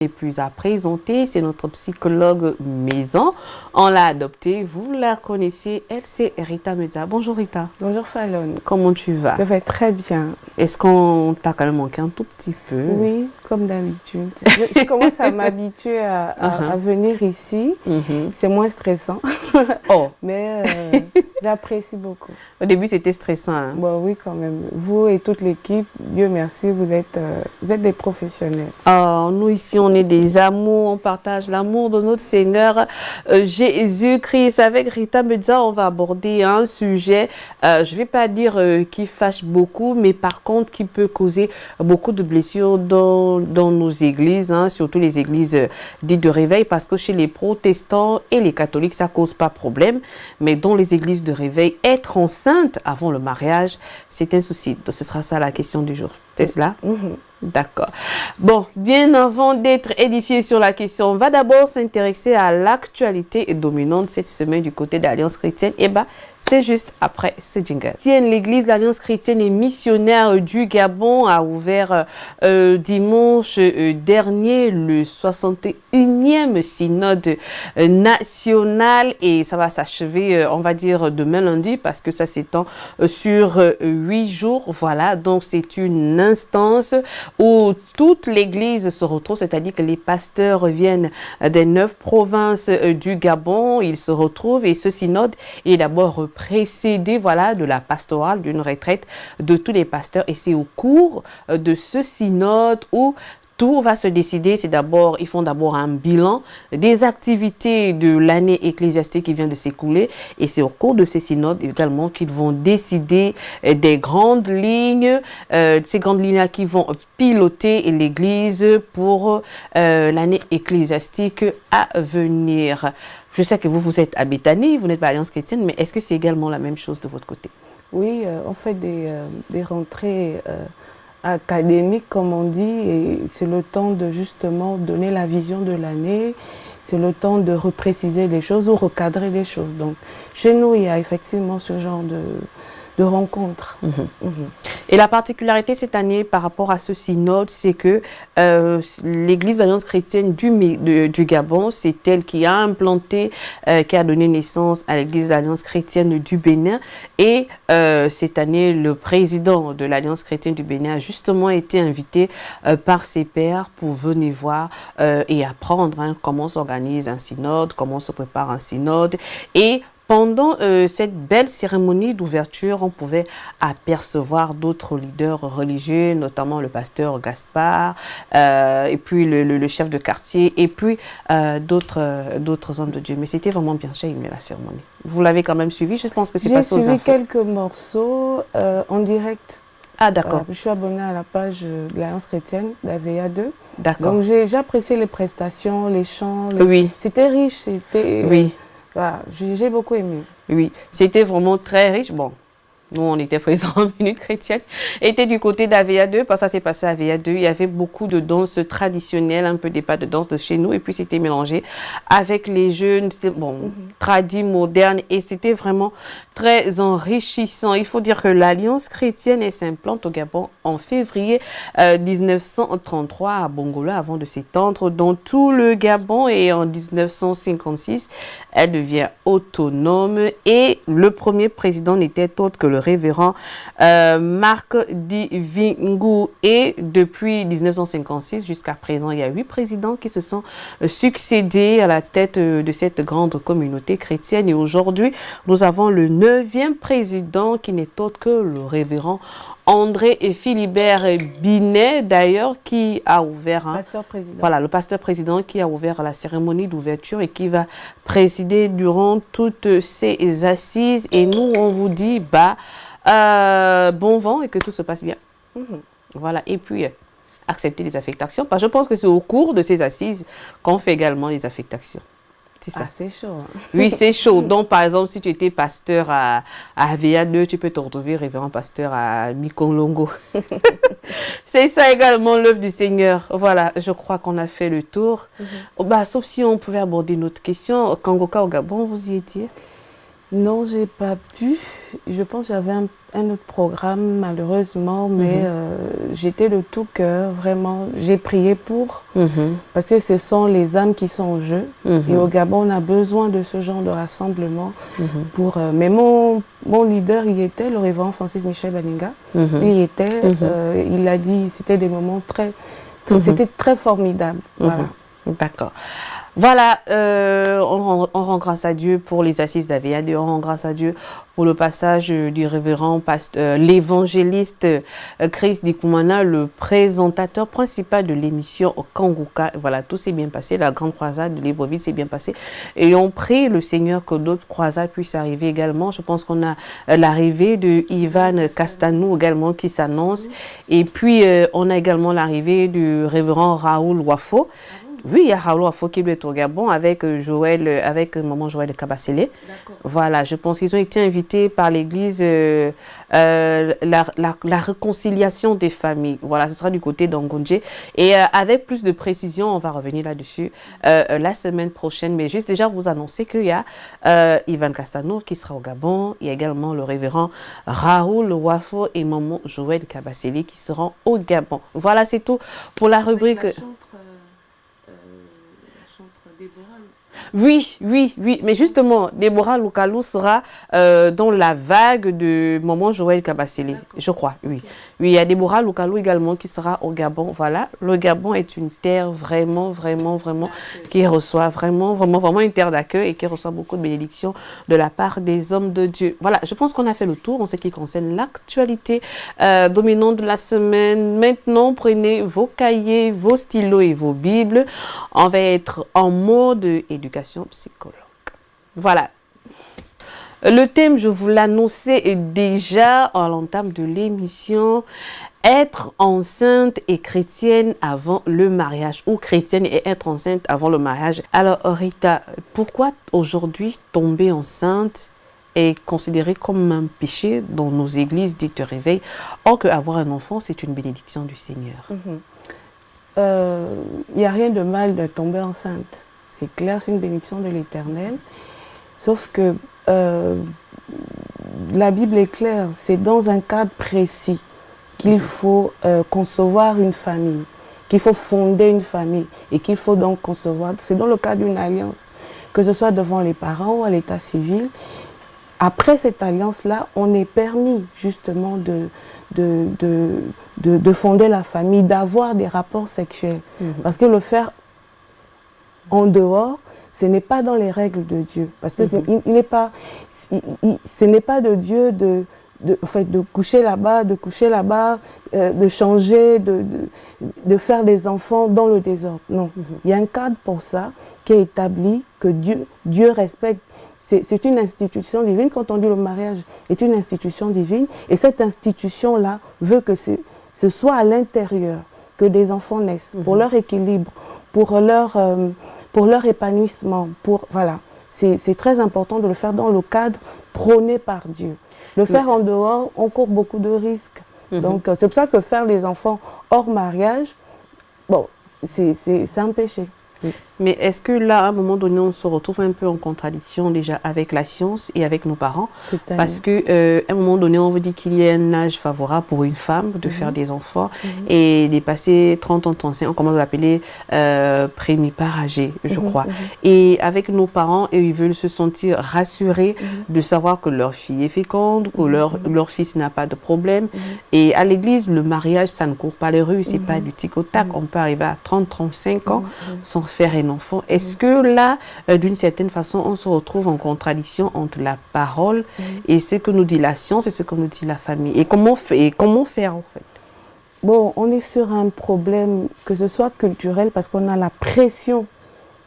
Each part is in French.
Et puis à présenter, c'est notre psychologue maison. On l'a adoptée, vous la connaissez, elle c'est Rita Medza. Bonjour Rita. Bonjour Fallon. Comment tu vas? Je vais très bien. Est-ce qu'on t'a quand même manqué un tout petit peu? Oui, comme d'habitude. Je commence à m'habituer à venir ici. C'est moins stressant. Oh. Mais j'apprécie beaucoup. Au début c'était stressant. Hein? Bon, oui quand même. Vous et toute l'équipe, Dieu merci, vous êtes des professionnels. Oh, nous ici on est des amours, on partage l'amour de notre Seigneur Jésus-Christ. Avec Rita Medza, on va aborder un sujet, je ne vais pas dire qui fâche beaucoup, mais par contre qui peut causer beaucoup de blessures dans nos églises, hein, surtout les églises dites de réveil, parce que chez les protestants et les catholiques, ça ne cause pas problème, mais dans les églises de réveil, être enceinte avant le mariage, c'est un souci. Donc, ce sera ça la question du jour. C'est cela? D'accord. Bon, bien avant d'être édifié sur la question, on va d'abord s'intéresser à l'actualité dominante cette semaine du côté d'Alliance chrétienne. Et bah, c'est juste après ce jingle. L'église de l'Alliance chrétienne et missionnaire du Gabon a ouvert dimanche dernier le 61e synode national et ça va s'achever, on va dire, demain lundi parce que ça s'étend sur 8 jours. Voilà, donc c'est une instance où toute l'église se retrouve, c'est-à-dire que les pasteurs viennent des 9 provinces du Gabon, ils se retrouvent et ce synode est d'abord précédé, voilà, de la pastorale, d'une retraite de tous les pasteurs et c'est au cours de ce synode où tout va se décider. C'est d'abord, ils font d'abord un bilan des activités de l'année ecclésiastique qui vient de s'écouler et c'est au cours de ces synodes également qu'ils vont décider des grandes lignes, ces grandes lignes-là qui vont piloter l'église pour l'année ecclésiastique à venir. Je sais que vous êtes à Béthanie, vous n'êtes pas à Alliance chrétienne, mais est-ce que c'est également la même chose de votre côté? Oui, on fait des rentrées académique, comme on dit, et c'est le temps de justement donner la vision de l'année, c'est le temps de repréciser les choses ou recadrer les choses. Donc, chez nous, il y a effectivement ce genre de rencontres. Et la particularité cette année par rapport à ce synode, c'est que l'église d'Alliance chrétienne du Gabon, c'est elle qui a implanté, qui a donné naissance à l'église d'Alliance chrétienne du Bénin. Et cette année, le président de l'Alliance chrétienne du Bénin a justement été invité par ses pairs pour venir voir et apprendre comment s'organise un synode, comment se prépare un synode. Et pendant cette belle cérémonie d'ouverture, on pouvait apercevoir d'autres leaders religieux, notamment le pasteur Gaspard, et puis le chef de quartier, et puis d'autres hommes de Dieu. Mais c'était vraiment bien, j'ai aimé la cérémonie. Vous l'avez quand même suivi, je pense que c'est passé aux infos. J'ai suivi quelques morceaux en direct. Ah d'accord. Je suis abonnée à la page de l'Alliance chrétienne d'AVEA 2. D'accord. Donc j'ai apprécié les prestations, les chants. Oui. C'était riche, c'était... Oui. Voilà, j'ai beaucoup aimé. Oui, c'était vraiment très riche. Bon, nous, on était présents en Minute Chrétienne. Était du côté d'AVEA 2, parce que ça s'est passé à AVEA 2. Il y avait beaucoup de danses traditionnelles, un peu des pas de danse de chez nous. Et puis, c'était mélangé avec les jeunes, bon, tradis, modernes. Et c'était vraiment très enrichissant. Il faut dire que l'Alliance chrétienne s'implante au Gabon en février 1933 à Bongola avant de s'étendre dans tout le Gabon et en 1956, elle devient autonome et le premier président n'était autre que le révérend Marc Divingu et depuis 1956 jusqu'à présent, il y a 8 présidents qui se sont succédés à la tête de cette grande communauté chrétienne et aujourd'hui, nous avons le 9e président qui n'est autre que le révérend André et Philibert Binet, d'ailleurs, qui a ouvert, voilà, le pasteur président qui a ouvert la cérémonie d'ouverture et qui va présider durant toutes ces assises. Et nous, on vous dit, bon vent et que tout se passe bien. Voilà, et puis accepter les affectations, parce que je pense que c'est au cours de ces assises qu'on fait également les affectations. C'est ça. Ah, c'est chaud. Oui, c'est chaud. Donc, par exemple, si tu étais pasteur à AVEA 2, tu peux te retrouver révérend pasteur à Mikonlongo. C'est ça également l'œuvre du Seigneur. Voilà, je crois qu'on a fait le tour. Sauf si on pouvait aborder une autre question. Kangoka au Gabon, vous y étiez? Non, j'ai pas pu. Je pense que j'avais un autre programme, malheureusement, mais j'étais de tout cœur, vraiment. J'ai prié pour, parce que ce sont les âmes qui sont en jeu. Et au Gabon, on a besoin de ce genre de rassemblement. Mais mon leader, il était, le révérend Francis Michel Baninga. Il y était, il a dit, c'était des moments c'était très formidable. Voilà. D'accord. Voilà, on rend grâce à Dieu pour les assises d'Avéade, on rend grâce à Dieu pour le passage du révérend l'évangéliste Chris Dikoumana, le présentateur principal de l'émission au Kanguka. Voilà, tout s'est bien passé, la grande croisade de Libreville s'est bien passée. Et on prie le Seigneur que d'autres croisades puissent arriver également. Je pense qu'on a l'arrivée de Ivan Castanou également qui s'annonce. Et puis, on a également l'arrivée du révérend Raoul Wafo. Oui, il y a Raoul Wafo qui est au Gabon avec maman Joël de Kabasele. Voilà, je pense qu'ils ont été invités par l'église la réconciliation des familles. Voilà, ce sera du côté d'Angonje. Et avec plus de précision, on va revenir là-dessus la semaine prochaine. Mais juste déjà vous annoncer qu'il y a Ivan Castano qui sera au Gabon. Il y a également le révérend Raoul Wafo et maman Joël de Kabasele qui seront au Gabon. Voilà, c'est tout pour la rubrique. Oui, mais justement, Déborah Loukalou sera dans la vague de maman Joël Kabasele, je crois, oui. Oui, il y a Déborah Loukalou également qui sera au Gabon, voilà. Le Gabon est une terre vraiment, qui reçoit vraiment une terre d'accueil et qui reçoit beaucoup de bénédictions de la part des hommes de Dieu. Voilà, je pense qu'on a fait le tour en ce qui concerne l'actualité dominante de la semaine. Maintenant, prenez vos cahiers, vos stylos et vos bibles. On va être en mode éducation psychologue. Voilà. Le thème, je vous l'annonçais déjà à l'entame de l'émission. Être enceinte et chrétienne avant le mariage, ou chrétienne et être enceinte avant le mariage. Alors Rita, pourquoi aujourd'hui tomber enceinte est considéré comme un péché dans nos églises dites de réveil, or qu'avoir un enfant, c'est une bénédiction du Seigneur? Il n'y a rien de mal de tomber enceinte. C'est clair, c'est une bénédiction de l'Éternel. Sauf que la Bible est claire, c'est dans un cadre précis qu'il faut concevoir une famille, qu'il faut fonder une famille et qu'il faut donc concevoir. C'est dans le cadre d'une alliance, que ce soit devant les parents ou à l'état civil. Après cette alliance-là, on est permis justement de fonder la famille, d'avoir des rapports sexuels. Parce que le faire en dehors, ce n'est pas dans les règles de Dieu. Parce que ce n'est pas de Dieu de coucher là-bas, de changer, de faire des enfants dans le désordre. Non, il y a un cadre pour ça qui est établi, que Dieu respecte. C'est une institution divine. Quand on dit le mariage est une institution divine, et cette institution-là veut que ce soit à l'intérieur que des enfants naissent, pour leur équilibre, pour leur épanouissement, voilà. C'est très important de le faire dans le cadre prôné par Dieu. Le faire en dehors, on court beaucoup de risques. Donc c'est pour ça que faire les enfants hors mariage, bon, c'est un péché. Mais est-ce que là, à un moment donné, on se retrouve un peu en contradiction déjà avec la science et avec nos parents? Parce que à un moment donné, on vous dit qu'il y a un âge favorable pour une femme de faire des enfants et dépasser 30 ans, 35 ans, comment on l'appeler, prémipare âgé, je crois. Et avec nos parents, ils veulent se sentir rassurés de savoir que leur fille est féconde, que leur fils n'a pas de problème. Et à l'église, le mariage, ça ne court pas les rues, c'est pas du tic au tac. On peut arriver à 30, 35 ans sans faire un enfant. Est-ce que là, d'une certaine façon, on se retrouve en contradiction entre la parole et ce que nous dit la science et ce que nous dit la famille? Et comment faire en fait? Bon, on est sur un problème, que ce soit culturel, parce qu'on a la pression,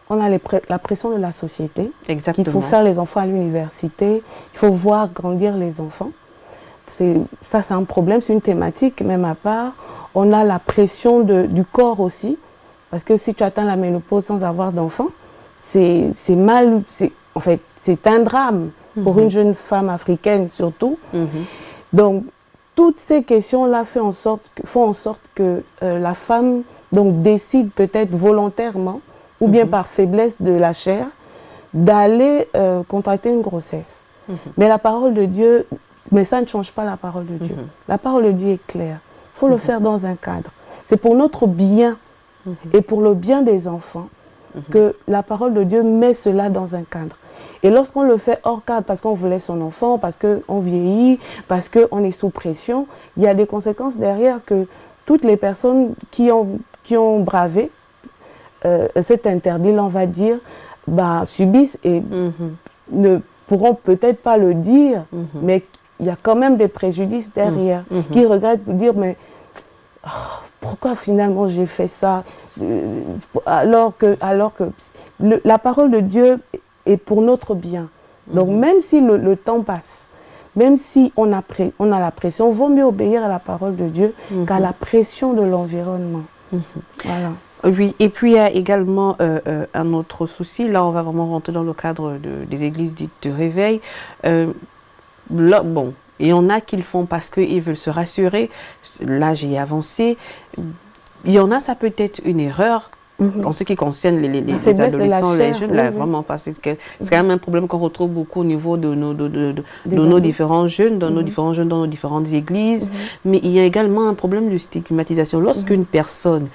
la pression de la société. Exactement. Il faut faire les enfants à l'université, il faut voir grandir les enfants. Ça, c'est un problème, c'est une thématique même à part. On a la pression du corps aussi. Parce que si tu atteins la ménopause sans avoir d'enfant, c'est en fait, c'est un drame pour une jeune femme africaine surtout. Donc, toutes ces questions-là font en sorte que la femme donc, décide peut-être volontairement ou bien par faiblesse de la chair d'aller contracter une grossesse. Mais la parole de Dieu, mais ça ne change pas la parole de Dieu. La parole de Dieu est claire. Il faut le faire dans un cadre. C'est pour notre bien et pour le bien des enfants que la parole de Dieu met cela dans un cadre. Et lorsqu'on le fait hors cadre, parce qu'on voulait son enfant, parce qu'on vieillit, parce qu'on est sous pression, il y a des conséquences derrière que toutes les personnes qui ont bravé cet interdit, on va dire, subissent et ne pourront peut-être pas le dire, mais il y a quand même des préjudices derrière, qui regrettent pour dire, mais pourquoi finalement j'ai fait ça, alors que la parole de Dieu est pour notre bien. Donc même si le temps passe, même si on a la pression, il vaut mieux obéir à la parole de Dieu qu'à la pression de l'environnement. Voilà. Oui, et puis il y a également un autre souci. Là, on va vraiment rentrer dans le cadre des églises dites de réveil. Là, bon, il y en a qui le font parce qu'ils veulent se rassurer. Là, j'ai avancé. Il y en a, ça peut être une erreur. En ce qui concerne les adolescents, les jeunes, là, vraiment, parce que c'est quand même un problème qu'on retrouve beaucoup au niveau de nos différents jeunes, dans nos différentes églises. Mais il y a également un problème de stigmatisation. Lorsqu'une personne,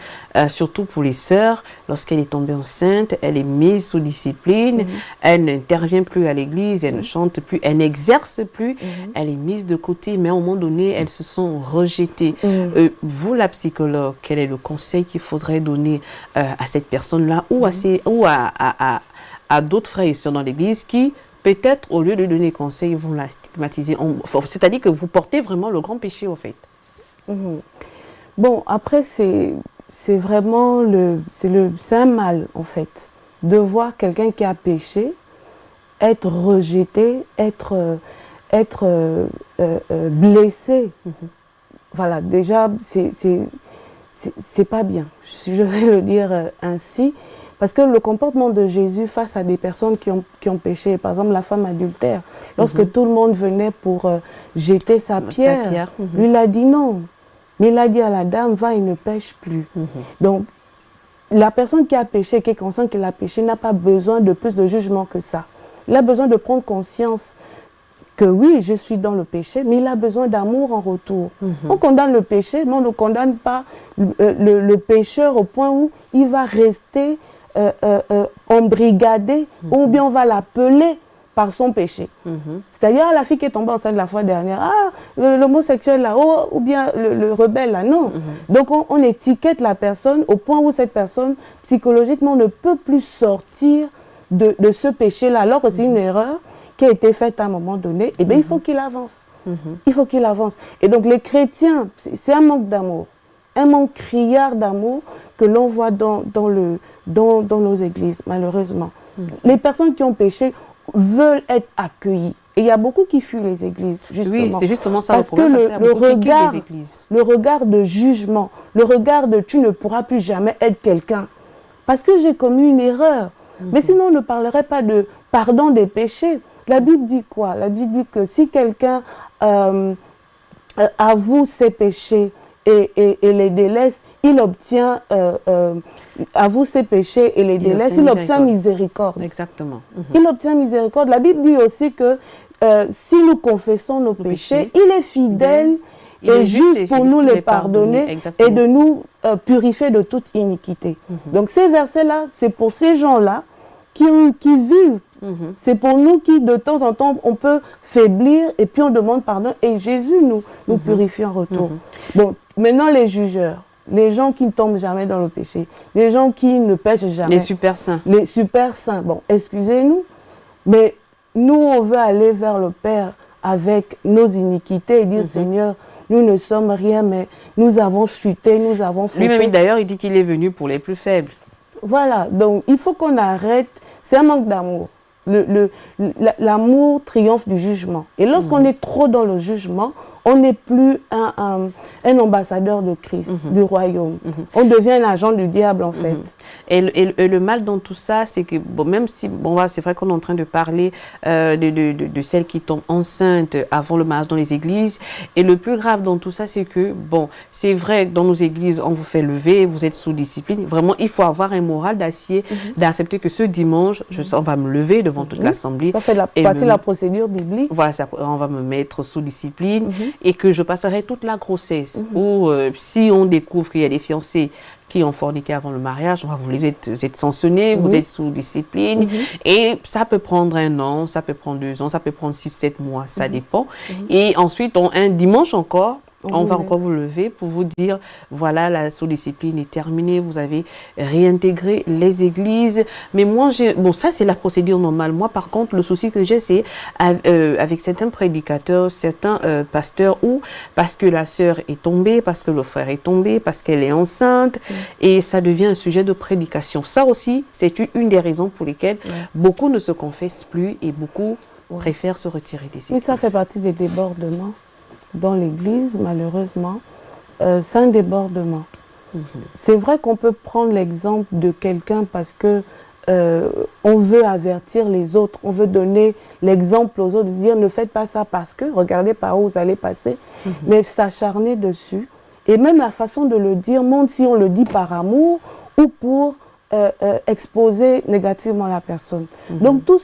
surtout pour les sœurs, lorsqu'elle est tombée enceinte, elle est mise sous discipline, elle n'intervient plus à l'église, elle ne chante plus, elle n'exerce plus, elle est mise de côté, mais à un moment donné, elles se sont rejetées. Vous, la psychologue, quel est le conseil qu'il faudrait donner à cette personne-là ou à d'autres frères et sœurs dans l'église qui, peut-être, au lieu de donner conseil, vont la stigmatiser. C'est-à-dire que vous portez vraiment le grand péché, au fait. Bon, après, c'est vraiment c'est un mal, en fait, de voir quelqu'un qui a péché, être rejeté, être blessé. Voilà, déjà, c'est pas bien, si je vais le dire ainsi, parce que le comportement de Jésus face à des personnes qui ont péché, par exemple la femme adultère, lorsque tout le monde venait pour jeter sa pierre, lui il a dit non, mais il a dit à la dame, va et ne pêche plus. Donc, la personne qui a péché, qui est consciente qu'elle a péché, n'a pas besoin de plus de jugement que ça. Il a besoin de prendre conscience que oui, je suis dans le péché, mais il a besoin d'amour en retour. On condamne le péché, mais on ne condamne pas le pécheur au point où il va rester embrigadé, ou bien on va l'appeler par son péché. C'est-à-dire la fille qui est tombée enceinte la fois dernière, l'homosexuel là, ou bien le rebelle là, non. Donc on étiquette la personne au point où cette personne, psychologiquement, ne peut plus sortir de ce péché-là, alors que c'est une erreur qui a été faite à un moment donné, et bien il faut qu'il avance. Il faut qu'il avance. Et donc les chrétiens, c'est un manque d'amour, un manque criard d'amour que l'on voit dans nos églises, malheureusement. Les personnes qui ont péché veulent être accueillies. Et il y a beaucoup qui fuient les églises, justement. Oui, c'est justement ça parce le problème. le regard de jugement, le regard de « tu ne pourras plus jamais être quelqu'un ». Parce que j'ai commis une erreur. Mais sinon, on ne parlerait pas de pardon des péchés. La Bible dit quoi? La Bible dit que si quelqu'un avoue ses péchés et les délaisse, il obtient, avoue ses péchés et les délaisse, il obtient miséricorde. Exactement. Il obtient miséricorde. La Bible dit aussi que si nous confessons nos péchés, il est fidèle et juste pour nous les pardonner et de nous purifier de toute iniquité. Donc ces versets-là, c'est pour ces gens-là qui vivent. C'est pour nous qui, de temps en temps, on peut faiblir et puis on demande pardon et Jésus nous purifie en retour. Bon, maintenant les jugeurs, les gens qui ne tombent jamais dans le péché, les gens qui ne pêchent jamais. Les super saints. Les super saints. Bon, excusez-nous, mais nous, on veut aller vers le Père avec nos iniquités et dire, Seigneur, nous ne sommes rien, mais nous avons chuté, nous avons fauté. Lui-même, d'ailleurs, il dit qu'il est venu pour les plus faibles. Voilà, donc il faut qu'on arrête, c'est un manque d'amour. L'amour triomphe du jugement. Et lorsqu'on est trop dans le jugement, on n'est plus un ambassadeur de Christ, du royaume. On devient un agent du diable, en fait. Et le mal dans tout ça, c'est que, bon, même si, bon, c'est vrai qu'on est en train de parler de celles qui tombent enceintes avant le mariage dans les églises, et le plus grave dans tout ça, c'est que, bon, c'est vrai que dans nos églises, on vous fait lever, vous êtes sous discipline. Vraiment, il faut avoir un moral d'acier, d'accepter que ce dimanche, on va me lever devant toute l'assemblée. Ça fait partie de la procédure biblique. Voilà, on va me mettre sous discipline et que je passerai toute la grossesse. Ou si on découvre qu'il y a des fiancés qui ont forniqué avant le mariage, vous êtes sanctionnés, vous êtes sous discipline. Et ça peut prendre 1 an, ça peut prendre 2 ans, ça peut prendre 6, 7 mois, ça dépend. Et ensuite, un dimanche encore, on va encore vous lever pour vous dire, voilà, la sous-discipline est terminée, vous avez réintégré les églises. Mais moi, bon, ça c'est la procédure normale. Moi, par contre, le souci que j'ai, c'est avec certains prédicateurs, certains pasteurs, ou parce que la sœur est tombée, parce que le frère est tombé, parce qu'elle est enceinte, et ça devient un sujet de prédication. Ça aussi, c'est une des raisons pour lesquelles beaucoup ne se confessent plus et beaucoup préfèrent se retirer des églises. Mais ça fait partie des débordements. Dans l'Église, malheureusement, c'est un débordement. C'est vrai qu'on peut prendre l'exemple de quelqu'un parce que on veut avertir les autres, on veut donner l'exemple aux autres, de dire ne faites pas ça parce que, regardez par où vous allez passer, mais s'acharner dessus. Et même la façon de le dire montre si on le dit par amour ou pour exposer négativement la personne. Donc tout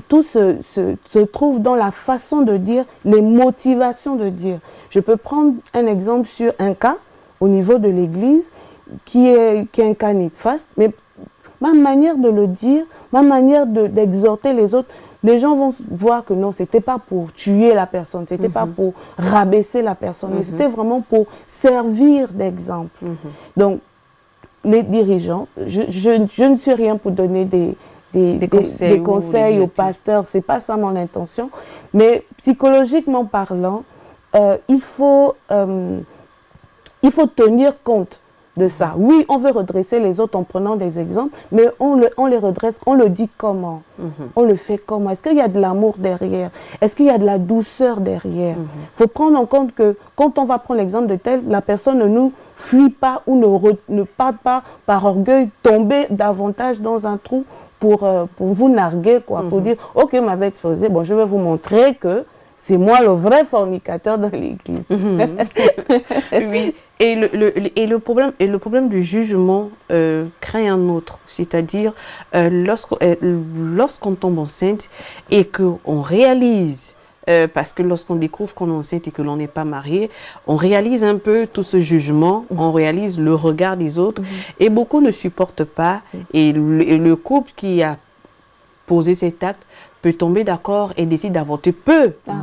tout se trouve dans la façon de dire, les motivations de dire. Je peux prendre un exemple sur un cas au niveau de l'Église qui est un cas néfaste, mais ma manière de le dire, ma manière d'exhorter les autres, les gens vont voir que non, c'était pas pour tuer la personne, c'était pas pour rabaisser la personne, mais c'était vraiment pour servir d'exemple. Donc, les dirigeants, je ne suis rien pour donner des conseils aux pasteurs, c'est pas ça mon intention, mais psychologiquement parlant, il faut tenir compte de ça. Oui, on veut redresser les autres en prenant des exemples, mais on les redresse, on le dit comment, on le fait comment, est-ce qu'il y a de l'amour derrière, est-ce qu'il y a de la douceur derrière. Il faut prendre en compte que quand on va prendre l'exemple de tel, la personne ne nous fuit pas ou ne part pas par orgueil, tomber davantage dans un trou pour vous narguer, quoi, pour dire, ok, vous m'avez exposé, bon, je vais vous montrer que c'est moi le vrai fornicateur dans l'Église. Oui, et le problème du jugement crée un autre, c'est-à-dire lorsqu'on tombe enceinte et qu'on réalise, parce que lorsqu'on découvre qu'on est enceinte et que l'on n'est pas marié, on réalise un peu tout ce jugement, on réalise le regard des autres, et beaucoup ne supportent pas, et le couple qui a posé cet acte peut tomber d'accord et décide d'avorter,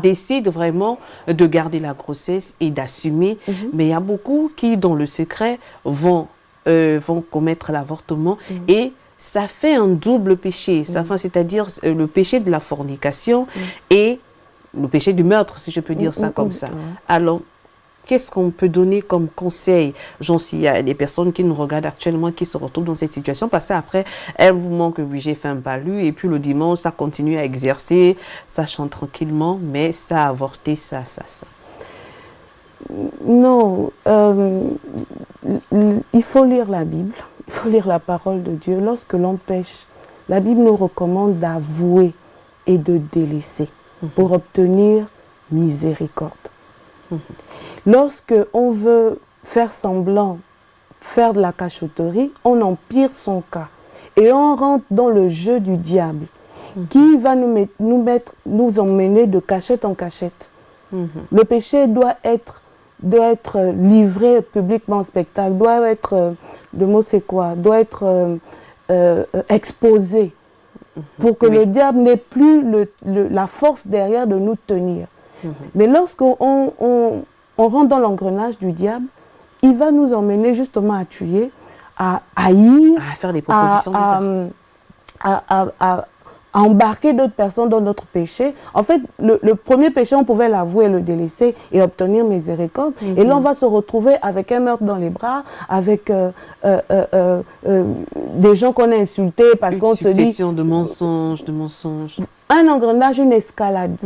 décide vraiment de garder la grossesse et d'assumer, mais il y a beaucoup qui, dans le secret, vont commettre l'avortement, et ça fait un double péché, c'est-à-dire le péché de la fornication et le péché du meurtre, si je peux dire ça comme ça. Alors, qu'est-ce qu'on peut donner comme conseil? Genre, s'il y a des personnes qui nous regardent actuellement, qui se retrouvent dans cette situation, parce qu'après, elles vous montrent que oui, j'ai fait un palu, et puis le dimanche, ça continue à exercer, ça chante tranquillement, mais ça a avorté, ça. Non, il faut lire la Bible, il faut lire la parole de Dieu. Lorsque l'on pêche, la Bible nous recommande d'avouer et de délaisser pour obtenir miséricorde. Lorsque on veut faire semblant, faire de la cachotterie, on empire son cas et on rentre dans le jeu du diable qui va nous emmener de cachette en cachette. Le péché doit être livré publiquement en spectacle, doit être, le mot c'est quoi, doit être exposé pour que le diable n'ait plus la force derrière de nous tenir. Mais lorsqu'on rentre dans l'engrenage du diable, il va nous emmener justement à tuer, à haïr, à faire des propositions à embarquer d'autres personnes dans notre péché. En fait, le premier péché, on pouvait l'avouer, le délaisser et obtenir miséricorde. Et là, on va se retrouver avec un meurtre dans les bras, avec des gens qu'on a insultés parce qu'on se dit... Une succession de mensonges. Un engrenage, une escalade.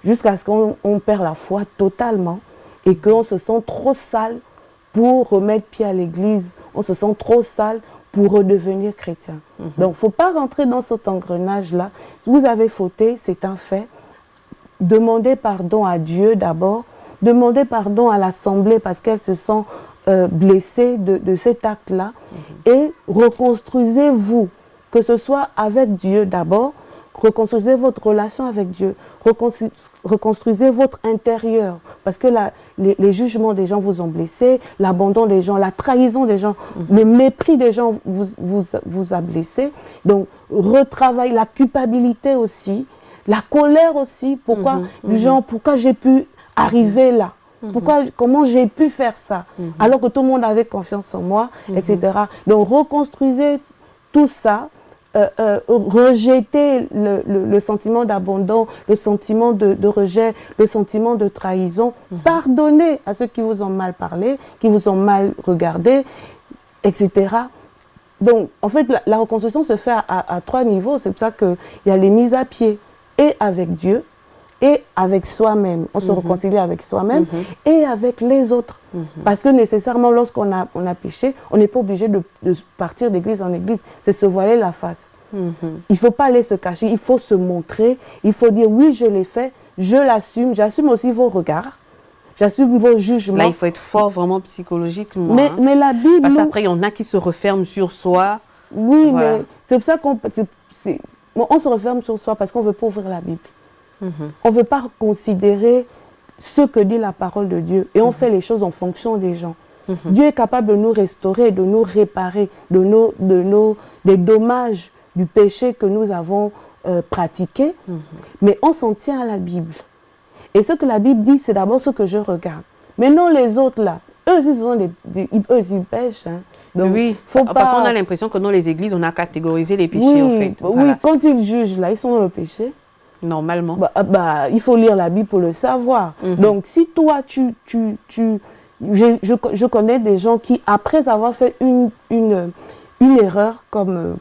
jusqu'à ce qu'on perd la foi totalement et qu'on se sent trop sale pour remettre pied à l'église, on se sent trop sale pour redevenir chrétien. Donc, il ne faut pas rentrer dans cet engrenage-là. Si vous avez fauté, c'est un fait. Demandez pardon à Dieu d'abord, demandez pardon à l'Assemblée parce qu'elle se sent blessée de cet acte-là et reconstruisez-vous, que ce soit avec Dieu d'abord, reconstruisez votre relation avec Dieu, reconstruisez votre intérieur parce que les jugements des gens vous ont blessé, l'abandon des gens, la trahison des gens, le mépris des gens vous a blessé. Donc, retravaillez la culpabilité aussi, la colère aussi, pourquoi j'ai pu arriver là, comment j'ai pu faire ça, alors que tout le monde avait confiance en moi, etc. Donc, reconstruisez tout ça, rejetez le sentiment d'abandon, le sentiment de rejet, le sentiment de trahison, pardonnez à ceux qui vous ont mal parlé, qui vous ont mal regardé, etc. Donc, en fait, la reconstruction se fait à 3 niveaux. C'est pour ça qu'il y a les mises à pied, et avec Dieu, et avec soi-même. On se réconcilie avec soi-même et avec les autres. Parce que nécessairement, lorsqu'on a péché, on n'est pas obligé de partir d'église en église. C'est se voiler la face. Il ne faut pas aller se cacher, il faut se montrer. Il faut dire, oui, je l'ai fait, je l'assume. J'assume aussi vos regards. J'assume vos jugements. Là, il faut être fort vraiment psychologiquement. Mais la Bible... Parce qu'après, il y en a qui se referment sur soi. Oui, voilà. Mais c'est pour ça on se referme sur soi parce qu'on ne veut pas ouvrir la Bible. On ne veut pas considérer ce que dit la parole de Dieu. Et on fait les choses en fonction des gens. Dieu est capable de nous restaurer, de nous réparer des dommages du péché que nous avons pratiqué. Mais on s'en tient à la Bible. Et ce que la Bible dit, c'est d'abord ce que je regarde. Mais non les autres là. Eux aussi, ils pêchent. Hein. Donc, oui, parce qu'on a l'impression que dans les églises, on a catégorisé les péchés, en fait. Voilà. Oui, quand ils jugent, là, ils sont dans le péché. Normalement. Il faut lire la Bible pour le savoir. Donc, si toi, je connais des gens qui, après avoir fait une erreur, comme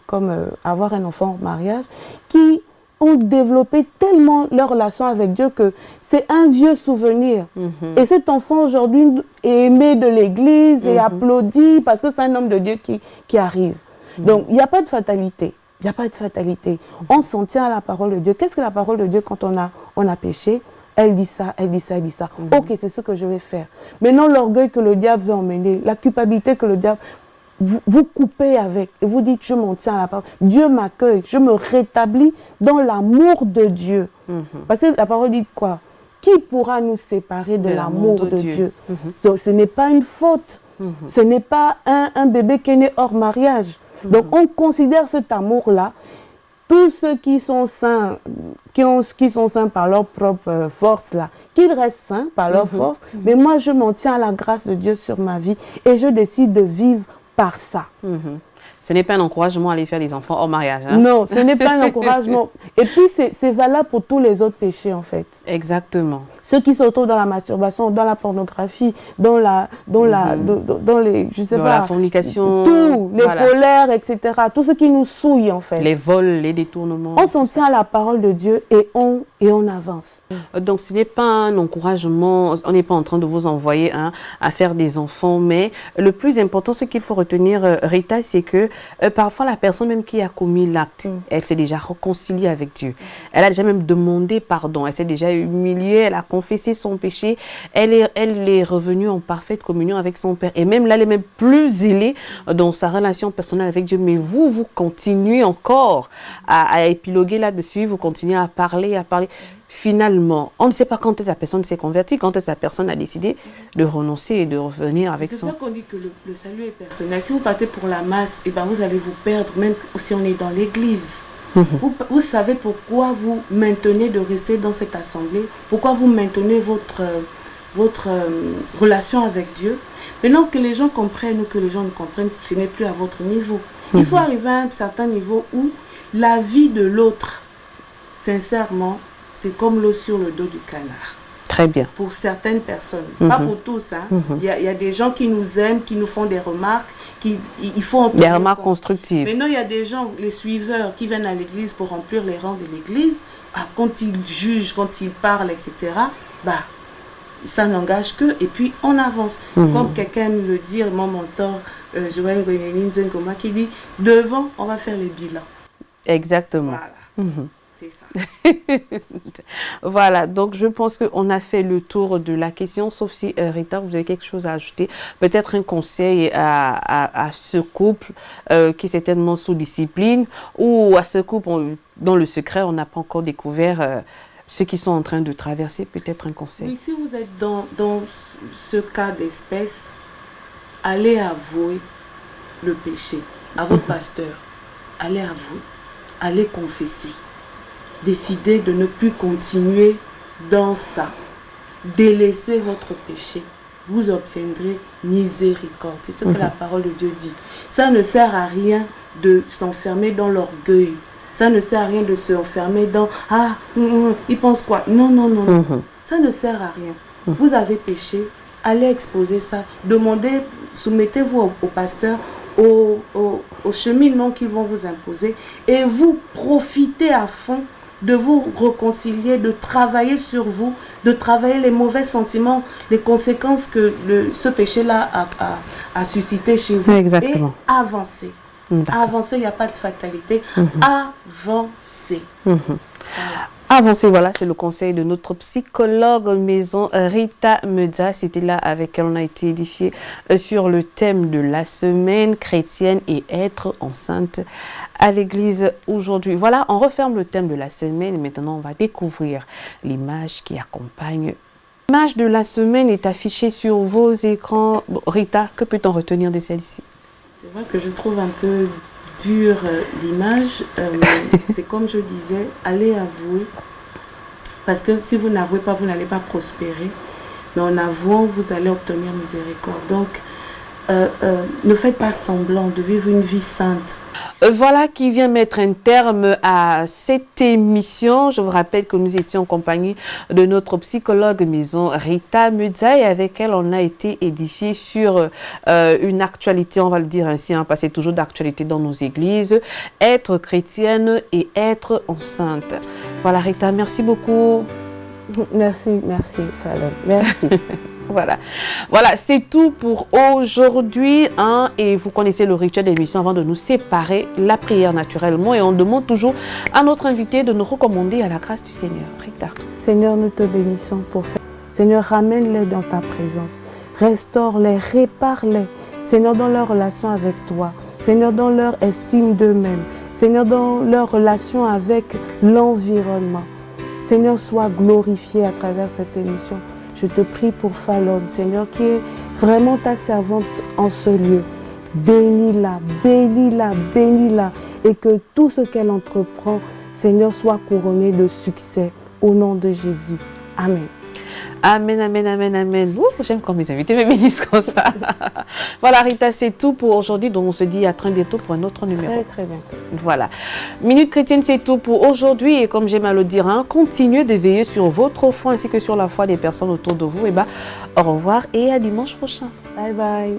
avoir un enfant en mariage, qui ont développé tellement leur relation avec Dieu que c'est un vieux souvenir. Et cet enfant aujourd'hui est aimé de l'église et applaudi parce que c'est un homme de Dieu qui arrive. Donc, il n'y a pas de fatalité. Il n'y a pas de fatalité. On s'en tient à la parole de Dieu. Qu'est-ce que la parole de Dieu quand on a péché? Elle dit ça, elle dit ça, elle dit ça. Ok, c'est ce que je vais faire. Maintenant, l'orgueil que le diable veut emmener, la culpabilité que le diable... Vous coupez avec et vous dites, je m'en tiens à la parole. Dieu m'accueille, je me rétablis dans l'amour de Dieu. Parce que la parole dit quoi? Qui pourra nous séparer de l'amour de Dieu? Donc, ce n'est pas une faute. Ce n'est pas un bébé qui est né hors mariage. Donc, on considère cet amour-là. Tous ceux qui sont saints, qui sont saints par leur propre force, là, qu'ils restent saints par leur force. Mais moi, je m'en tiens à la grâce de Dieu sur ma vie et je décide de vivre par ça. Ce n'est pas un encouragement à aller faire des enfants hors mariage. Hein? Non, ce n'est pas un encouragement. Et puis, c'est valable pour tous les autres péchés, en fait. Exactement. Ceux qui se retrouvent dans la masturbation, dans la pornographie, dans les, je sais pas, la fornication, tout, les colères, etc. Tout ce qui nous souille, en fait. Les vols, les détournements. On s'en tient à la parole de Dieu et on avance. Donc, ce n'est pas un encouragement, on n'est pas en train de vous envoyer à faire des enfants, mais le plus important, ce qu'il faut retenir, Rita, c'est que parfois la personne même qui a commis l'acte, elle s'est déjà réconciliée avec Dieu. Elle a déjà même demandé pardon, elle s'est déjà humiliée, elle a confessé son péché, elle est revenue en parfaite communion avec son Père. Et même là, elle est même plus zélée dans sa relation personnelle avec Dieu. Mais vous continuez encore à épiloguer là-dessus, vous continuez à parler. Finalement, on ne sait pas quand est-ce que la personne s'est convertie, quand est-ce que la personne a décidé de renoncer et de revenir avec son... C'est ça qu'on dit que le salut est personnel. Si vous partez pour la masse, eh ben vous allez vous perdre, même si on est dans l'église. Vous savez pourquoi vous maintenez de rester dans cette assemblée, pourquoi vous maintenez votre relation avec Dieu. Maintenant que les gens comprennent ou que les gens ne comprennent, ce n'est plus à votre niveau. Il faut arriver à un certain niveau où la vie de l'autre, sincèrement, c'est comme l'eau sur le dos du canard. Très bien. Pour certaines personnes, pas pour tous. Hein. Il y a des gens qui nous aiment, qui nous font des remarques, il faut en des remarques constructives. Maintenant, il y a des gens, les suiveurs, qui viennent à l'église pour remplir les rangs de l'église. Quand ils jugent, quand ils parlent, etc., ça n'engage que, et puis on avance. Comme quelqu'un me le dit, mon mentor, Joël Gweneline Zengoma, qui dit, devant, on va faire les bilans. Exactement. Voilà. C'est ça. Voilà, donc je pense qu'on a fait le tour de la question, sauf si Rita, vous avez quelque chose à ajouter, peut-être un conseil à ce couple qui est certainement sous discipline, ou à ce couple dans le secret, on n'a pas encore découvert ceux qui sont en train de traverser, peut-être un conseil. Oui, si vous êtes dans ce cas d'espèce, allez avouer le péché à votre pasteur, allez avouer, allez confesser. Décidez de ne plus continuer dans ça. Délaissez votre péché. Vous obtiendrez miséricorde. C'est ce que la parole de Dieu dit. Ça ne sert à rien de s'enfermer dans l'orgueil. Ça ne sert à rien de s'enfermer dans « Ah, il pense quoi ?» Non, non, non, non. Ça ne sert à rien. Vous avez péché, allez exposer ça. Demandez, soumettez-vous au pasteur, au cheminement qu'ils vont vous imposer. Et vous profitez à fond de vous réconcilier, de travailler sur vous, de travailler les mauvais sentiments, les conséquences que ce péché-là a suscité chez vous. Exactement. Et avancer. Avancer, il n'y a pas de fatalité. Avancer. Voilà. Avancez, voilà, c'est le conseil de notre psychologue maison Rita Medza. C'était là avec elle, on a été édifié sur le thème de la semaine chrétienne et être enceinte à l'église aujourd'hui. Voilà, on referme le thème de la semaine et maintenant on va découvrir l'image qui accompagne. L'image de la semaine est affichée sur vos écrans. Bon, Rita, que peut-on retenir de celle-ci? C'est vrai que je trouve un peu dure l'image. C'est comme je disais, allez avouer. Parce que si vous n'avouez pas, vous n'allez pas prospérer. Mais en avouant, vous allez obtenir miséricorde. Donc, ne faites pas semblant de vivre une vie sainte. Voilà qui vient mettre un terme à cette émission. Je vous rappelle que nous étions en compagnie de notre psychologue maison Rita Medza et avec elle on a été édifié sur une actualité, on va le dire ainsi, hein, parce que c'est toujours d'actualité dans nos églises, être chrétienne et être enceinte. Voilà Rita, merci beaucoup. Merci Salome, merci. Voilà, c'est tout pour aujourd'hui. Hein, et vous connaissez le rituel de l'émission avant de nous séparer, la prière naturellement. Et on demande toujours à notre invité de nous recommander à la grâce du Seigneur. Rita. Seigneur, nous te bénissons pour ça. Seigneur, ramène-les dans ta présence. Restaure-les, répare-les. Seigneur, dans leur relation avec toi. Seigneur, dans leur estime d'eux-mêmes. Seigneur, dans leur relation avec l'environnement. Seigneur, sois glorifié à travers cette émission. Je te prie pour Fallon, Seigneur, qui est vraiment ta servante en ce lieu. Bénis-la, bénis-la, bénis-la. Et que tout ce qu'elle entreprend, Seigneur, soit couronné de succès. Au nom de Jésus. Amen. Amen, amen, amen, amen. J'aime quand mes invités me bénissent comme ça. Voilà, Rita, c'est tout pour aujourd'hui. Donc, on se dit à très bientôt pour un autre numéro. Très, très bientôt. Voilà. Minute Chrétienne, c'est tout pour aujourd'hui. Et comme j'aime à le dire, hein, continuez de veiller sur votre foi ainsi que sur la foi des personnes autour de vous. Et au revoir et à dimanche prochain. Bye bye.